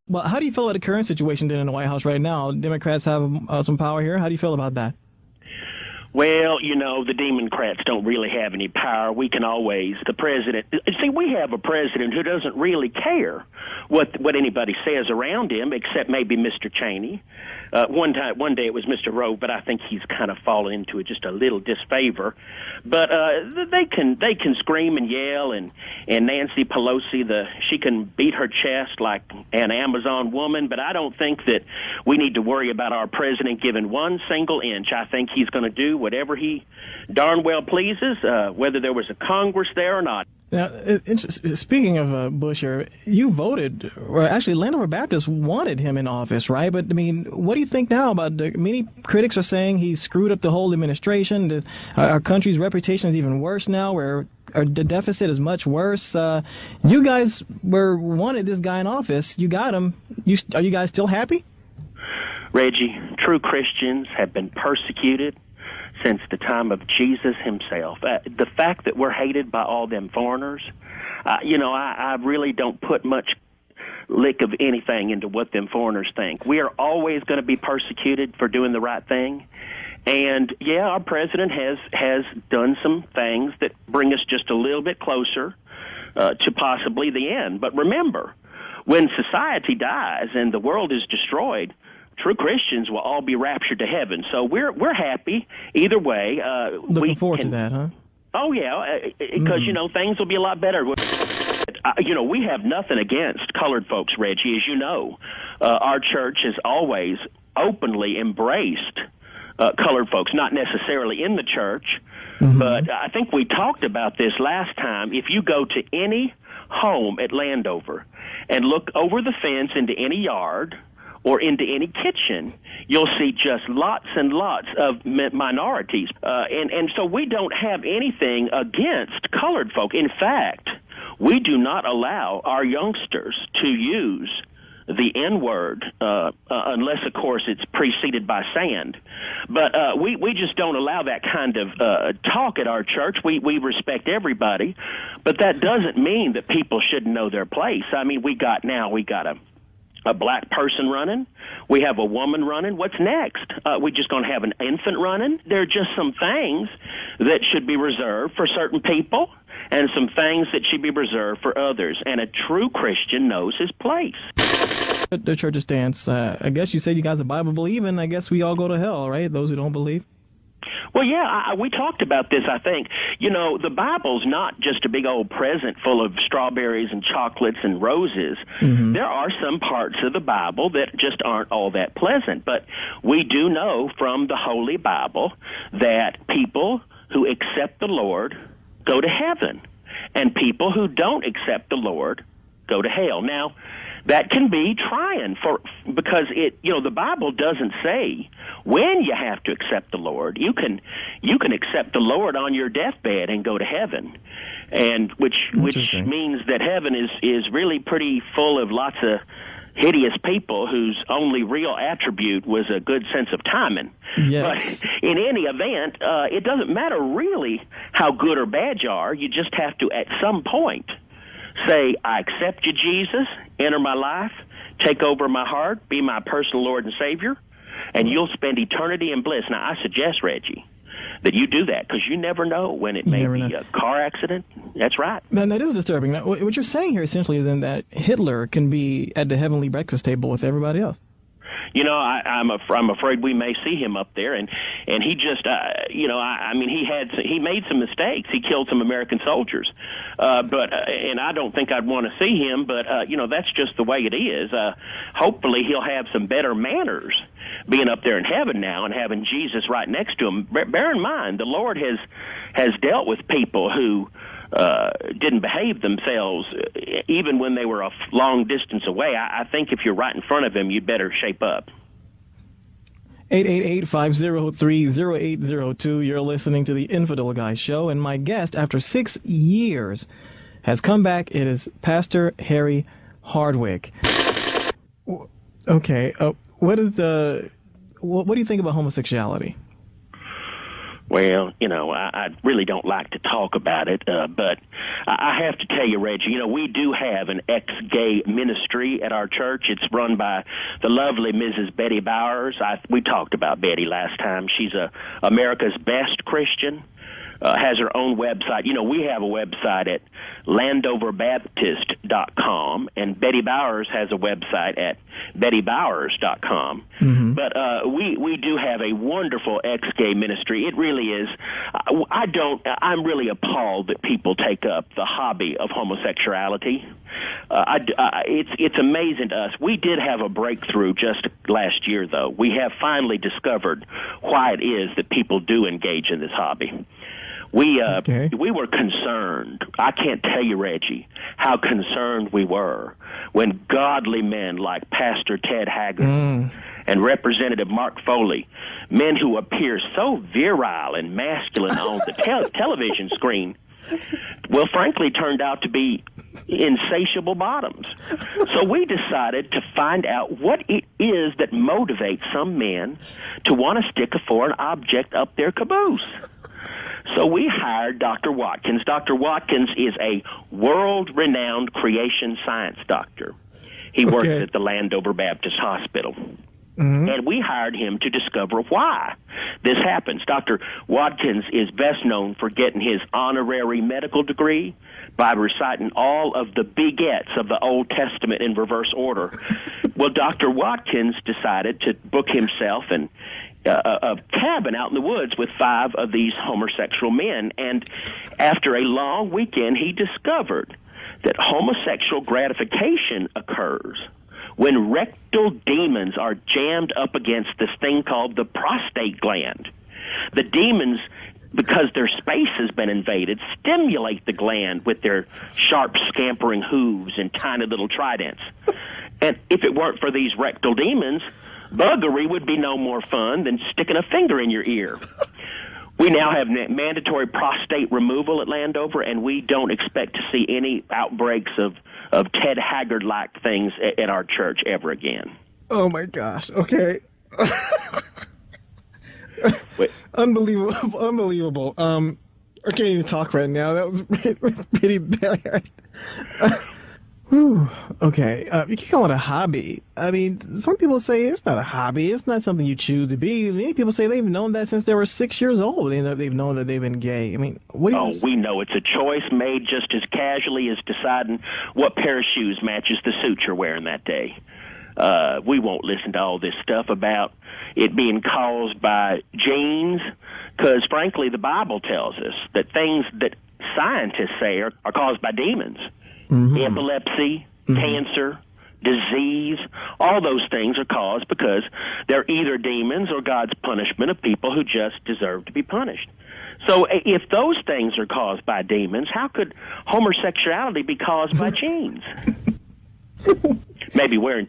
Well, how do you feel about the current situation then in the White House right now? Democrats have some power here. How do you feel about that? Well, the Democrats don't really have any power. We can always, the president, see, we have a president who doesn't really care what anybody says around him, except maybe Mr. Cheney. One day it was Mr. Rowe, but I think he's kind of fallen into just a little disfavor. But they can scream and yell, and Nancy Pelosi, she can beat her chest like an Amazon woman. But I don't think that we need to worry about our president giving one single inch. I think he's going to do whatever he darn well pleases, whether there was a Congress there or not. Now, speaking of Bush here, you voted, or actually Landover Baptist wanted him in office, right? But, I mean, what do you think now about many critics are saying he screwed up the whole administration. Our country's reputation is even worse now, where the deficit is much worse. You guys wanted this guy in office. You got him. Are you guys still happy? Reggie, true Christians have been persecuted since the time of Jesus himself. The fact that we're hated by all them foreigners, I really don't put much lick of anything into what them foreigners think. We are always going to be persecuted for doing the right thing. And, yeah, our president has done some things that bring us just a little bit closer to possibly the end. But remember, when society dies and the world is destroyed, true Christians will all be raptured to heaven. So we're happy either way. Looking forward to that, huh? Oh, yeah, because, things will be a lot better. We have nothing against colored folks, Reggie, as you know. Our church has always openly embraced colored folks, not necessarily in the church, but I think we talked about this last time. If you go to any home at Landover and look over the fence into any yard or into any kitchen, you'll see just lots and lots of minorities. And so we don't have anything against colored folk. In fact, we do not allow our youngsters to use the N-word, unless, of course, it's preceded by sand. But we just don't allow that kind of talk at our church. We respect everybody, but that doesn't mean that people shouldn't know their place. I mean, we got a black person running. We have a woman running. What's next? We just going to have an infant running? There are just some things that should be reserved for certain people and some things that should be reserved for others. And a true Christian knows his place. The church's stance, I guess you said you guys are Bible believing. I guess we all go to hell, right? Those who don't believe. Well, yeah, we talked about this, I think. The Bible's not just a big old present full of strawberries and chocolates and roses. There are some parts of the Bible that just aren't all that pleasant. But we do know from the Holy Bible that people who accept the Lord go to heaven, and people who don't accept the Lord go to hell. Now, that can be trying because the Bible doesn't say when you have to accept the Lord. You can accept the Lord on your deathbed and go to heaven, and which means that heaven is really pretty full of lots of hideous people whose only real attribute was a good sense of timing. Yes. But in any event, it doesn't matter really how good or bad you are. You just have to, at some point, say, I accept you, Jesus, enter my life, take over my heart, be my personal Lord and Savior, and you'll spend eternity in bliss. Now, I suggest, Reggie, that you do that, because you never know when it may be a car accident. That's right. Man, that is disturbing. Now, what you're saying here essentially is then that Hitler can be at the heavenly breakfast table with everybody else. I'm afraid we may see him up there, and he just, he made some mistakes. He killed some American soldiers, and I don't think I'd want to see him. But that's just the way it is. Hopefully, he'll have some better manners being up there in heaven now and having Jesus right next to him. Bear in mind, the Lord has dealt with people who didn't behave themselves even when they were a long distance away. I think if you're right in front of him, you'd better shape up. 888-503-0802. You're listening to the Infidel Guy Show, and my guest, after 6 years, has come back. It is Pastor Harry Hardwick. Okay, what do you think about homosexuality? Well, I really don't like to talk about it, but I have to tell you, Reggie, we do have an ex-gay ministry at our church. It's run by the lovely Mrs. Betty Bowers. We talked about Betty last time. She's America's best Christian. Has her own website. We have a website at landoverbaptist.com, and Betty Bowers has a website at bettybowers.com. Mm-hmm. But we do have a wonderful ex-gay ministry. It really is. I'm really appalled that people take up the hobby of homosexuality. It's amazing to us. We did have a breakthrough just last year, though. We have finally discovered why it is that people do engage in this hobby. We were concerned. I can't tell you, Reggie, how concerned we were when godly men like Pastor Ted Haggard and Representative Mark Foley, men who appear so virile and masculine on the television screen, well, frankly, turned out to be insatiable bottoms. So we decided to find out what it is that motivates some men to want to stick a foreign object up their caboose. So we hired Dr. Watkins. Dr. Watkins is a world-renowned creation science doctor. He works at the Landover Baptist Hospital. Mm-hmm. And we hired him to discover why this happens. Dr. Watkins is best known for getting his honorary medical degree by reciting all of the begets of the Old Testament in reverse order. Well, Dr. Watkins decided to book himself a cabin out in the woods with 5 of these homosexual men. And after a long weekend, he discovered that homosexual gratification occurs when rectal demons are jammed up against this thing called the prostate gland. The demons, because their space has been invaded, stimulate the gland with their sharp scampering hooves and tiny little tridents. And if it weren't for these rectal demons, buggery would be no more fun than sticking a finger in your ear. We now have mandatory prostate removal at Landover, and we don't expect to see any outbreaks of Ted Haggard-like things at our church ever again. Oh, my gosh. Okay. Wait. Unbelievable. I can't even talk right now. That was pretty bad. Whew. Okay. You can call it a hobby. I mean, some people say it's not a hobby. It's not something you choose to be. Many people say they've known that since they were 6 years old. They've known that they've been gay. I mean, what do you... we know it's a choice made just as casually as deciding what pair of shoes matches the suit you're wearing that day. We won't listen to all this stuff about it being caused by genes, because, frankly, the Bible tells us that things that scientists say are caused by demons. Mm-hmm. Epilepsy, cancer, disease, all those things are caused because they're either demons or God's punishment of people who just deserve to be punished. So if those things are caused by demons, how could homosexuality be caused by genes? Maybe wearing